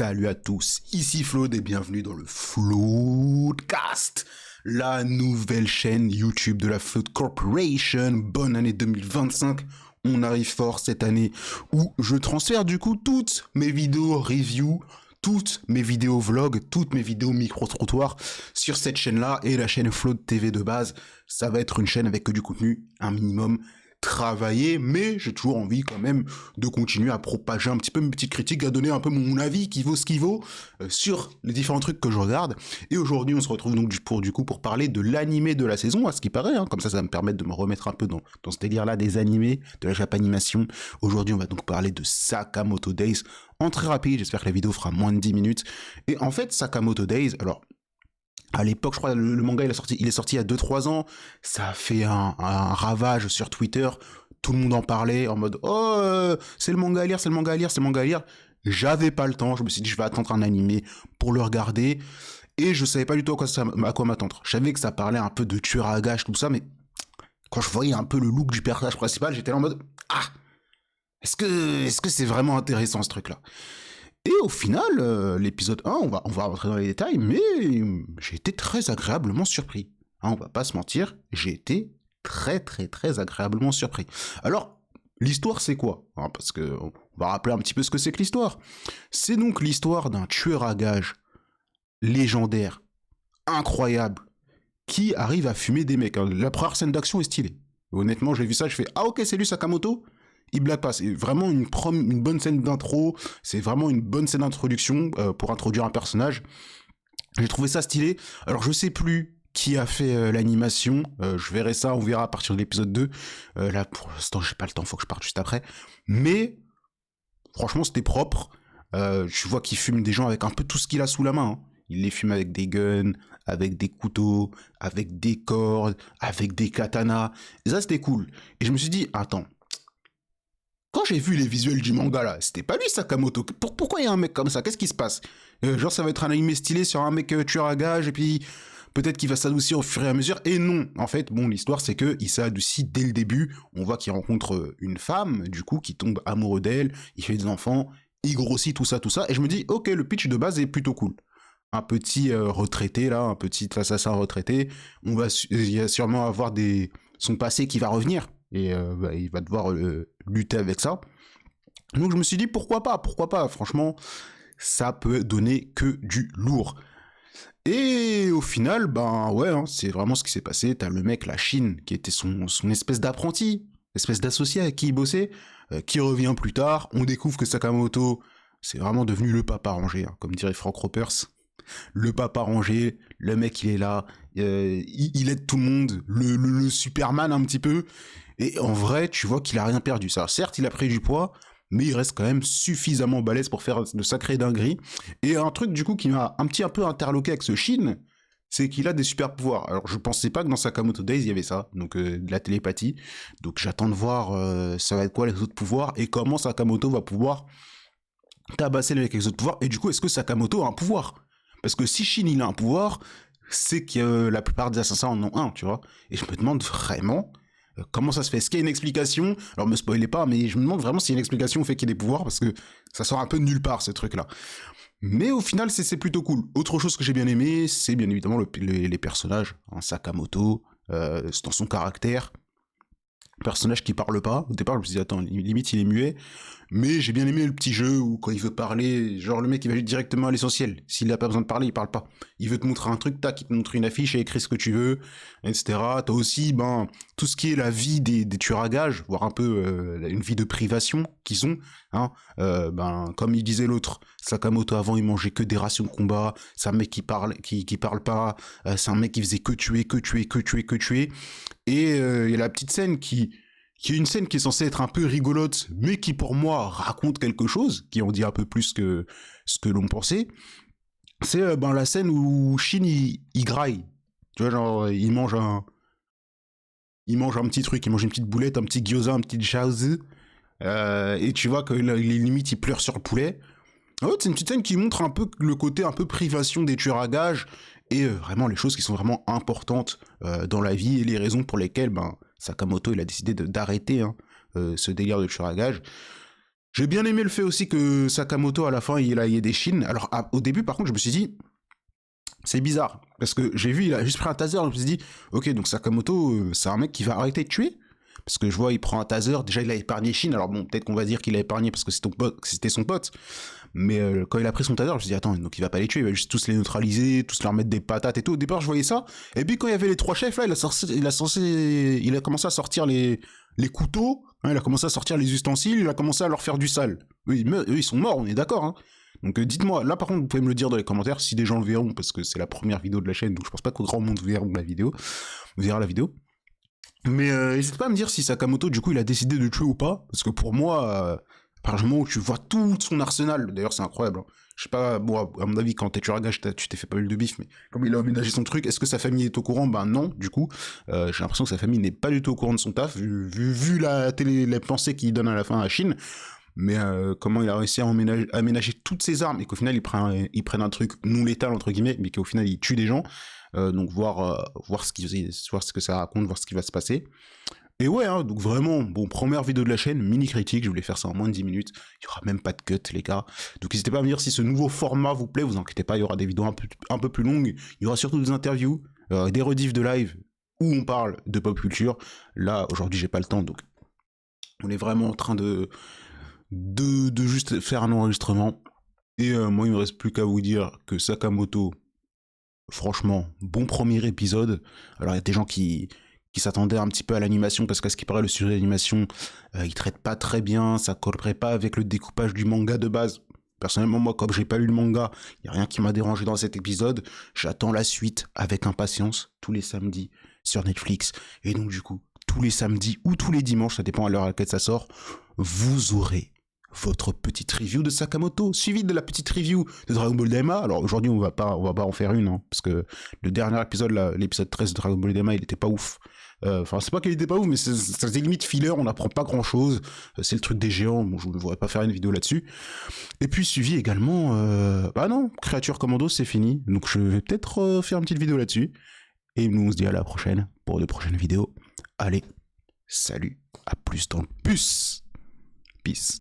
Salut à tous, ici Flood et bienvenue dans le Floodcast, la nouvelle chaîne YouTube de la Flood Corporation. Bonne année 2025, on arrive fort cette année où je transfère du coup toutes mes vidéos review, toutes mes vidéos vlogs, toutes mes vidéos micro-trottoirs sur cette chaîne-là et la chaîne Flood TV de base. Ça va être une chaîne avec que du contenu, un minimum travailler, mais j'ai toujours envie quand même de continuer à propager un petit peu mes petites critiques, à donner un peu mon avis qui vaut ce qu'il vaut sur les différents trucs que je regarde. Et aujourd'hui, on se retrouve donc pour parler de l'animé de la saison, à ce qui paraît, hein. Comme ça va me permettre de me remettre un peu dans ce délire-là des animés, de la japanimation. Aujourd'hui, on va donc parler de Sakamoto Days en très rapide. J'espère que la vidéo fera moins de 10 minutes. Et en fait, Sakamoto Days, alors à l'époque, je crois, le manga, il est sorti il y a 2-3 ans. Ça a fait un ravage sur Twitter. Tout le monde en parlait en mode, oh, c'est le manga à lire, c'est le manga à lire, c'est le manga à lire. J'avais pas le temps. Je me suis dit, je vais attendre un animé pour le regarder. Et je savais pas du tout à quoi m'attendre. Je savais que ça parlait un peu de tueur à gages, tout ça, mais quand je voyais un peu le look du personnage principal, j'étais là en mode, ah, est-ce que c'est vraiment intéressant ce truc-là? Et au final, l'épisode 1, on va rentrer dans les détails, mais j'ai été très agréablement surpris. Hein, on va pas se mentir, j'ai été très agréablement surpris. Alors, l'histoire c'est quoi, hein, parce que on va rappeler un petit peu ce que c'est que l'histoire. C'est donc l'histoire d'un tueur à gages légendaire, incroyable, qui arrive à fumer des mecs. La première scène d'action est stylée. Honnêtement, j'ai vu ça, je fais, ah ok, c'est lui Sakamoto. Il blague pas, c'est vraiment une bonne scène d'intro, c'est vraiment une bonne scène d'introduction pour introduire un personnage. J'ai trouvé ça stylé. Alors je sais plus qui a fait l'animation, je verrai ça, on verra à partir de l'épisode 2. Là pour l'instant j'ai pas le temps, faut que je parte juste après. Mais franchement c'était propre. Je vois qu'il fume des gens avec un peu tout ce qu'il a sous la main. Hein. Il les fume avec des guns, avec des couteaux, avec des cordes, avec des katanas. Et ça c'était cool. Et je me suis dit, attends, quand j'ai vu les visuels du manga là, c'était pas lui Sakamoto. Pourquoi il y a un mec comme ça? Qu'est-ce qui se passe? Genre ça va être un anime stylé sur un mec tueur à gages et puis peut-être qu'il va s'adoucir au fur et à mesure. Et non, en fait, bon, l'histoire c'est que il s'est adouci dès le début. On voit qu'il rencontre une femme, du coup, qui tombe amoureux d'elle, il fait des enfants, il grossit tout ça. Et je me dis, ok, le pitch de base est plutôt cool. Un petit retraité là, un petit assassin retraité. Il va sûrement avoir son passé qui va revenir. Et il va devoir lutter avec ça. Donc je me suis dit pourquoi pas, franchement, ça peut donner que du lourd. Et au final, ben ouais, hein, c'est vraiment ce qui s'est passé. T'as le mec, la Chine, qui était son espèce d'apprenti, espèce d'associé avec qui il bossait, qui revient plus tard. On découvre que Sakamoto, c'est vraiment devenu le papa rangé, hein, comme dirait Frank Ropers. Le papa rangé, le mec il est là, il aide tout le monde, le Superman un petit peu. Et en vrai, tu vois qu'il a rien perdu. Ça, certes, il a pris du poids, mais il reste quand même suffisamment balèze pour faire de sacrés dingueries. Et un truc, du coup, qui m'a un peu interloqué avec ce Shin, c'est qu'il a des super pouvoirs. Alors, je pensais pas que dans Sakamoto Days, il y avait ça, donc de la télépathie. Donc, j'attends de voir ça va être quoi les autres pouvoirs et comment Sakamoto va pouvoir tabasser les mecs avec les autres pouvoirs. Et du coup, est-ce que Sakamoto a un pouvoir? Parce que si Shin, il a un pouvoir, c'est que la plupart des assassins en ont un, tu vois. Et je me demande vraiment... comment ça se fait? Est-ce qu'il y a une explication? Alors me spoilez pas, mais je me demande vraiment s'il y a une explication au fait qu'il y ait des pouvoirs, parce que ça sort un peu de nulle part, ce truc-là. Mais au final, c'est plutôt cool. Autre chose que j'ai bien aimé, c'est bien évidemment les personnages. Hein, Sakamoto, dans son caractère. Personnage qui parle pas. Au départ, je me suis dit, attends, limite, il est muet. Mais j'ai bien aimé le petit jeu où quand il veut parler, genre le mec il va directement à l'essentiel. S'il a pas besoin de parler, il parle pas. Il veut te montrer un truc, tac, il te montre une affiche et écrit ce que tu veux, etc. T'as aussi tout ce qui est la vie des tueurs à gages, voire un peu une vie de privation qu'ils ont. Hein. Comme il disait l'autre, Sakamoto avant il mangeait que des rations de combat. C'est un mec qui parle pas. C'est un mec qui faisait que tuer. Et il y a la petite scène qui est une scène qui est censée être un peu rigolote, mais qui pour moi raconte quelque chose, qui en dit un peu plus que ce que l'on pensait. C'est la scène où Shin il graille. Tu vois, genre il mange un petit truc, il mange une petite boulette, un petit gyoza, un petit jiaozi, et tu vois que limite il pleure sur le poulet. En fait, c'est une petite scène qui montre un peu le côté un peu privation des tueurs à gages et vraiment les choses qui sont vraiment importantes dans la vie et les raisons pour lesquelles Sakamoto il a décidé d'arrêter ce délire de tueur à gages. J'ai bien aimé le fait aussi que Sakamoto, à la fin, il a des chines. Alors, au début, par contre, je me suis dit, c'est bizarre. Parce que j'ai vu, il a juste pris un taser. Je me suis dit, ok, donc Sakamoto, c'est un mec qui va arrêter de tuer. Parce que je vois, il prend un taser. Déjà, il a épargné Shin. Alors bon, peut-être qu'on va dire qu'il a épargné parce que c'était son pote. Mais quand il a pris son taser, je me suis dit, attends, donc il va pas les tuer, il va juste tous les neutraliser, tous leur mettre des patates et tout. Au départ, je voyais ça. Et puis quand il y avait les trois chefs, là, il a commencé à sortir les couteaux. Hein, il a commencé à sortir les ustensiles. Il a commencé à leur faire du sale. Eux, ils sont morts, on est d'accord. Hein. Donc dites-moi, là par contre, vous pouvez me le dire dans les commentaires si des gens le verront, parce que c'est la première vidéo de la chaîne, donc je pense pas que grand monde verra la vidéo. Mais n'hésite pas à me dire si Sakamoto, du coup, il a décidé de tuer ou pas. Parce que pour moi, à partir du moment où tu vois tout son arsenal, d'ailleurs, c'est incroyable. Hein. Je sais pas, bon, à mon avis, quand t'es tueur à gage, tu t'es fait pas mal de bif, mais comme il a aménagé son truc, est-ce que sa famille est au courant? Ben non, du coup. J'ai l'impression que sa famille n'est pas du tout au courant de son taf, vu les pensées qu'il donne à la fin à Chine. Mais comment il a réussi à aménager toutes ses armes et qu'au final, ils prennent un truc non létal, entre guillemets, mais qu'au final, il tue des gens. Donc voir ce que ça raconte, voir ce qui va se passer. Et ouais, hein, donc vraiment, bon, première vidéo de la chaîne, mini critique, je voulais faire ça en moins de 10 minutes, il y aura même pas de cut les gars, donc n'hésitez pas à me dire si ce nouveau format vous plaît, vous inquiétez pas, il y aura des vidéos un peu plus longues, il y aura surtout des interviews, des rediffs de live, où on parle de pop culture, là, aujourd'hui j'ai pas le temps, donc on est vraiment en train de juste faire un enregistrement, et moi il me reste plus qu'à vous dire que Sakamoto, franchement, bon premier épisode. Alors il y a des gens qui s'attendaient un petit peu à l'animation parce qu'à ce qui paraît le sujet d'animation il traite pas très bien, ça collerait pas avec le découpage du manga de base. Personnellement moi comme j'ai pas lu le manga, il y a rien qui m'a dérangé dans cet épisode. J'attends la suite avec impatience tous les samedis sur Netflix et donc du coup tous les samedis ou tous les dimanches, ça dépend à l'heure à laquelle ça sort, vous aurez votre petite review de Sakamoto, suivie de la petite review de Dragon Ball Daima. Alors aujourd'hui, on va pas en faire une, hein, parce que le dernier épisode, l'épisode 13 de Dragon Ball Daima, il était pas ouf. Enfin, c'est pas qu'il était pas ouf, mais ça faisait limite filler, on n'apprend pas grand chose. C'est le truc des géants, bon, je ne voudrais pas faire une vidéo là-dessus. Et puis suivi également, bah non, Créature Commando, c'est fini. Donc je vais peut-être faire une petite vidéo là-dessus. Et nous, on se dit à la prochaine pour de prochaines vidéos. Allez, salut, à plus dans le bus. Peace.